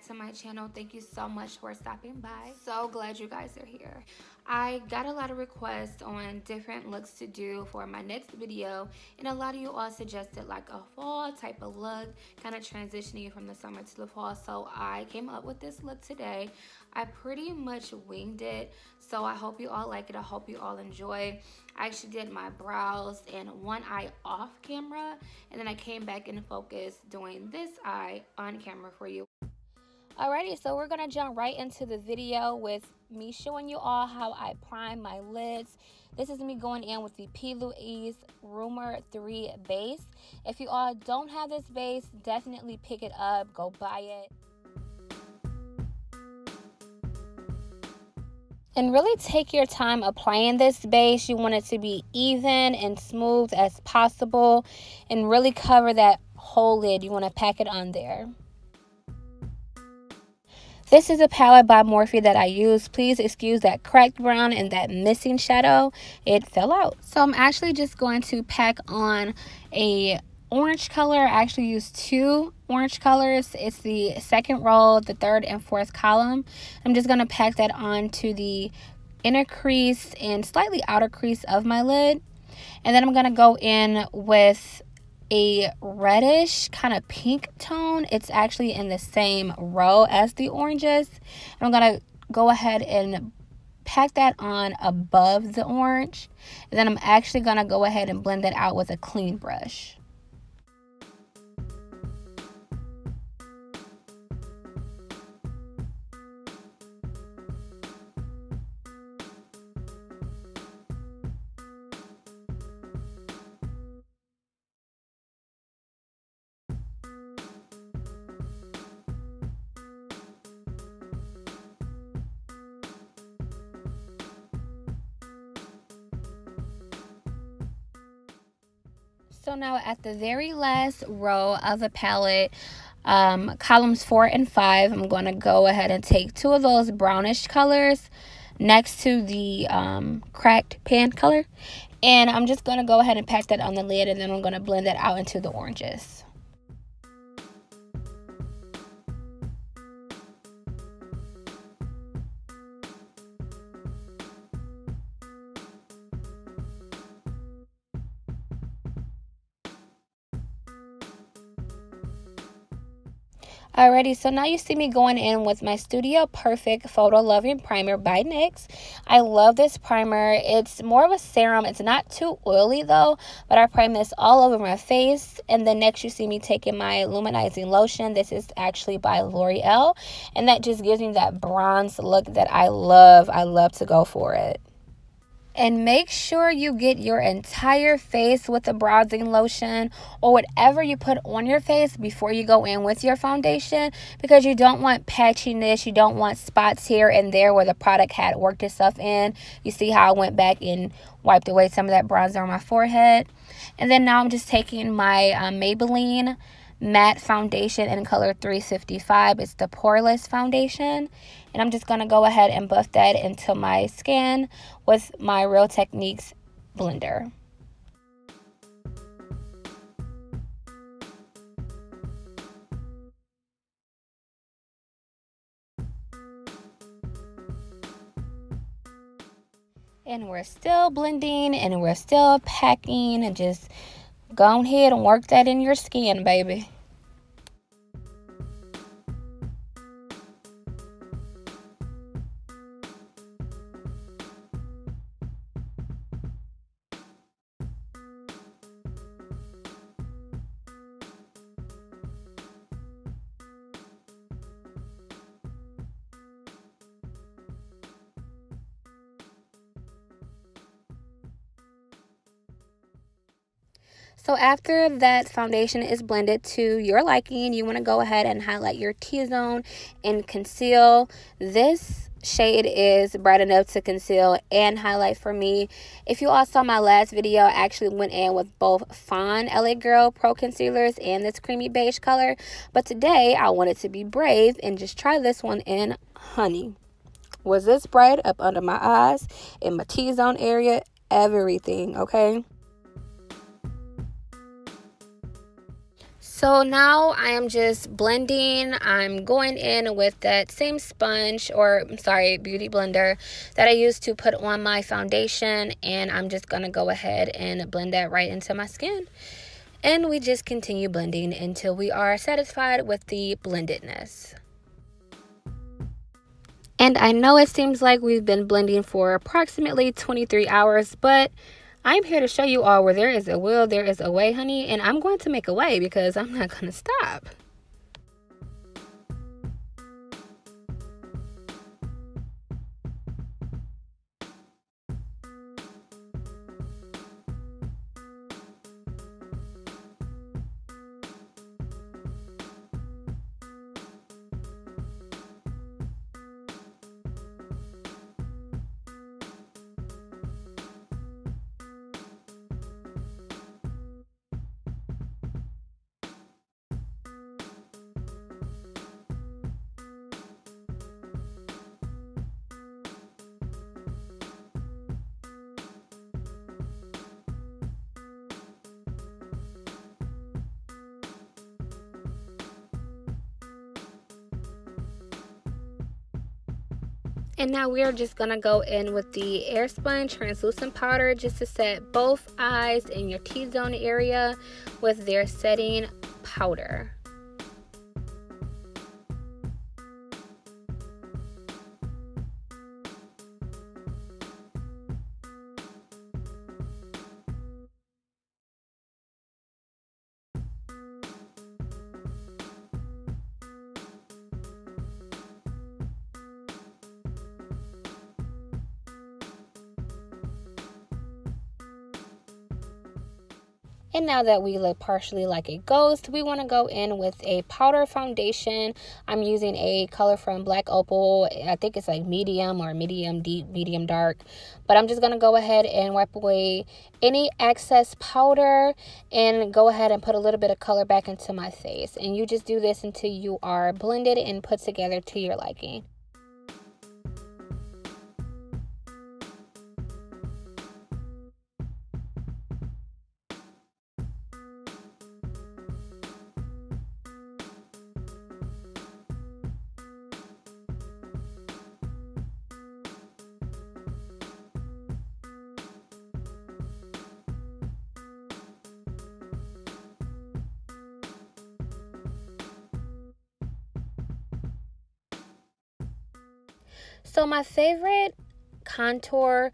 to my channel. Thank you so much for stopping by. So glad you guys are here. I got a lot of requests on different looks to do for my next video, and a lot of you all suggested like a fall type of look, kind of transitioning from the summer to the fall. So I came up with this look today. I pretty much winged it, so I hope you all like it. I hope you all enjoy. I actually did my brows and one eye off camera, and then I came back and focused doing this eye on camera for you. Alrighty, so we're gonna jump right into the video with me showing you all how I prime my lids. This is me going in with the P. Louise Rumor 3 base. If you all don't have this base, definitely pick it up, go buy it. And really take your time applying this base. You want it to be even and smooth as possible and really cover that whole lid. You want to pack it on there. This is a palette by Morphe that I use. Please excuse that cracked brown and that missing shadow. It fell out. So I'm actually just going to pack on a orange color. I actually used 2 orange colors. It's the second row, the third and fourth column. I'm just going to pack that on to the inner crease and slightly outer crease of my lid. And then I'm going to go in with a reddish kind of pink tone. It's actually in the same row as the oranges. I'm going to go ahead and pack that on above the orange. And then I'm actually going to go ahead and blend that out with a clean brush. So now at the very last row of the palette, columns 4 and 5, I'm going to go ahead and take 2 of those brownish colors next to the cracked pan color. And I'm just going to go ahead and pack that on the lid, and then I'm going to blend that out into the oranges. Alrighty, so now you see me going in with my Studio Perfect Photo Loving Primer by NYX. I love this primer. It's more of a serum. It's not too oily though, but I prime this all over my face. And then next you see me taking my Luminizing Lotion. This is actually by L'Oreal, and that just gives me that bronze look that I love. I love to go for it. And make sure you get your entire face with the bronzing lotion or whatever you put on your face before you go in with your foundation, because you don't want patchiness. You don't want spots here and there where the product had worked itself in. You see how I went back and wiped away some of that bronzer on my forehead. And then now I'm just taking my Maybelline matte foundation in color 355. It's the poreless foundation, and I'm just going to go ahead and buff that into my skin with my Real Techniques blender. And we're still blending and we're still packing, and just go ahead and work that in your skin, baby. So after that foundation is blended to your liking, you want to go ahead and highlight your T-zone and conceal. This shade is bright enough to conceal and highlight for me. If you all saw my last video, I actually went in with both Fawn LA Girl Pro Concealers and this creamy beige color. But today, I wanted to be brave and just try this one in Honey. Was this bright up under my eyes, in my T-zone area, everything, okay? So now I am just blending. I'm going in with that same sponge, or I'm sorry, beauty blender that I used to put on my foundation, and I'm just going to go ahead and blend that right into my skin. And we just continue blending until we are satisfied with the blendedness. And I know it seems like we've been blending for approximately 23 hours, but I'm here to show you all where there is a will, there is a way, honey. And I'm going to make a way because I'm not going to stop. And now we are just going to go in with the Airspun translucent powder just to set both eyes and your T-zone area with their setting powder. And now that we look partially like a ghost, we want to go in with a powder foundation. I'm using a color from Black Opal. I think it's like medium or medium deep, medium dark. But I'm just going to go ahead and wipe away any excess powder and go ahead and put a little bit of color back into my face. And you just do this until you are blended and put together to your liking. So my favorite contour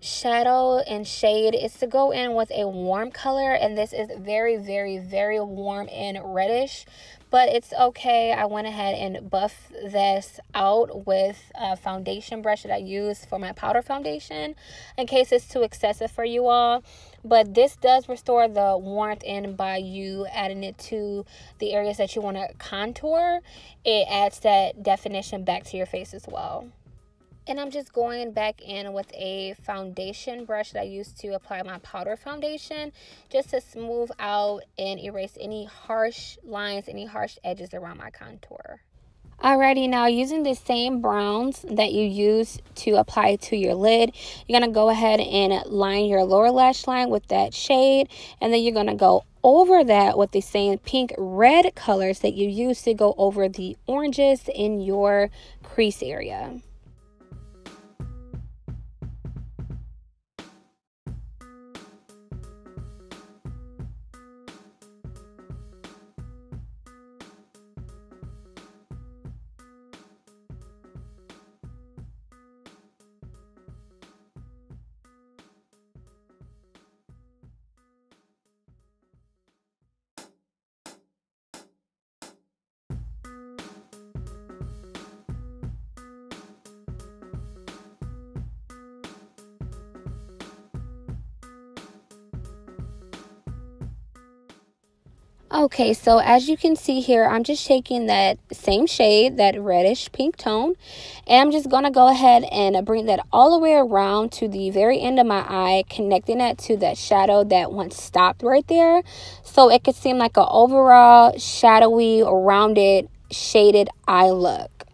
shadow and shade is to go in with a warm color, and this is very, very, very warm and reddish, but it's okay. I went ahead and buffed this out with a foundation brush that I use for my powder foundation in case it's too excessive for you all. But this does restore the warmth, and by you adding it to the areas that you want to contour, it adds that definition back to your face as well. And I'm just going back in with a foundation brush that I used to apply my powder foundation just to smooth out and erase any harsh lines, any harsh edges around my contour. Alrighty, now using the same browns that you use to apply to your lid, you're going to go ahead and line your lower lash line with that shade, and then you're going to go over that with the same pink red colors that you use to go over the oranges in your crease area. Okay, so as you can see here, I'm just shaking that same shade, that reddish pink tone, and I'm just going to go ahead and bring that all the way around to the very end of my eye, connecting that to that shadow that once stopped right there, so it could seem like an overall shadowy, rounded, shaded eye look.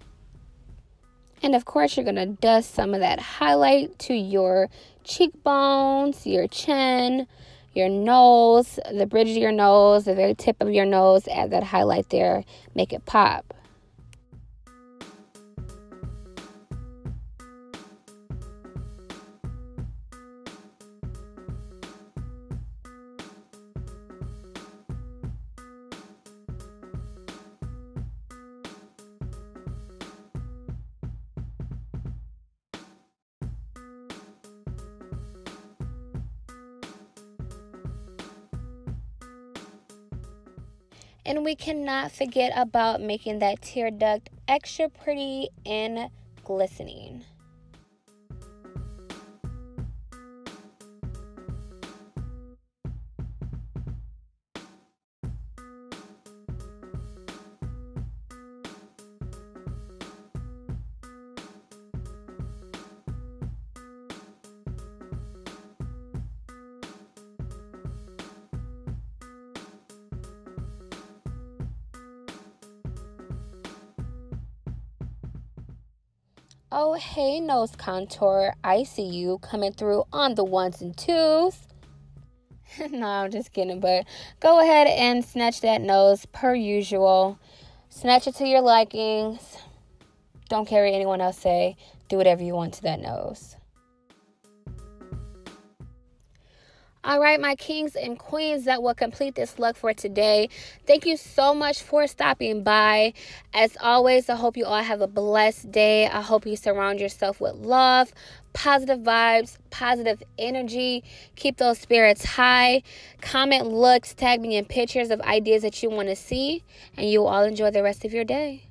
And of course, you're going to dust some of that highlight to your cheekbones, your chin, your nose, the bridge of your nose, the very tip of your nose. Add that highlight there. Make it pop. And we cannot forget about making that tear duct extra pretty and glistening. Oh, hey, nose contour. I see you coming through on the ones and twos. No, I'm just kidding. But go ahead and snatch that nose per usual. Snatch it to your likings. Don't care what anyone else say. Do whatever you want to that nose. All right, my kings and queens, that will complete this look for today. Thank you so much for stopping by. As always, I hope you all have a blessed day. I hope you surround yourself with love, positive vibes, positive energy. Keep those spirits high. Comment looks, tag me in pictures of ideas that you want to see, and you will all enjoy the rest of your day.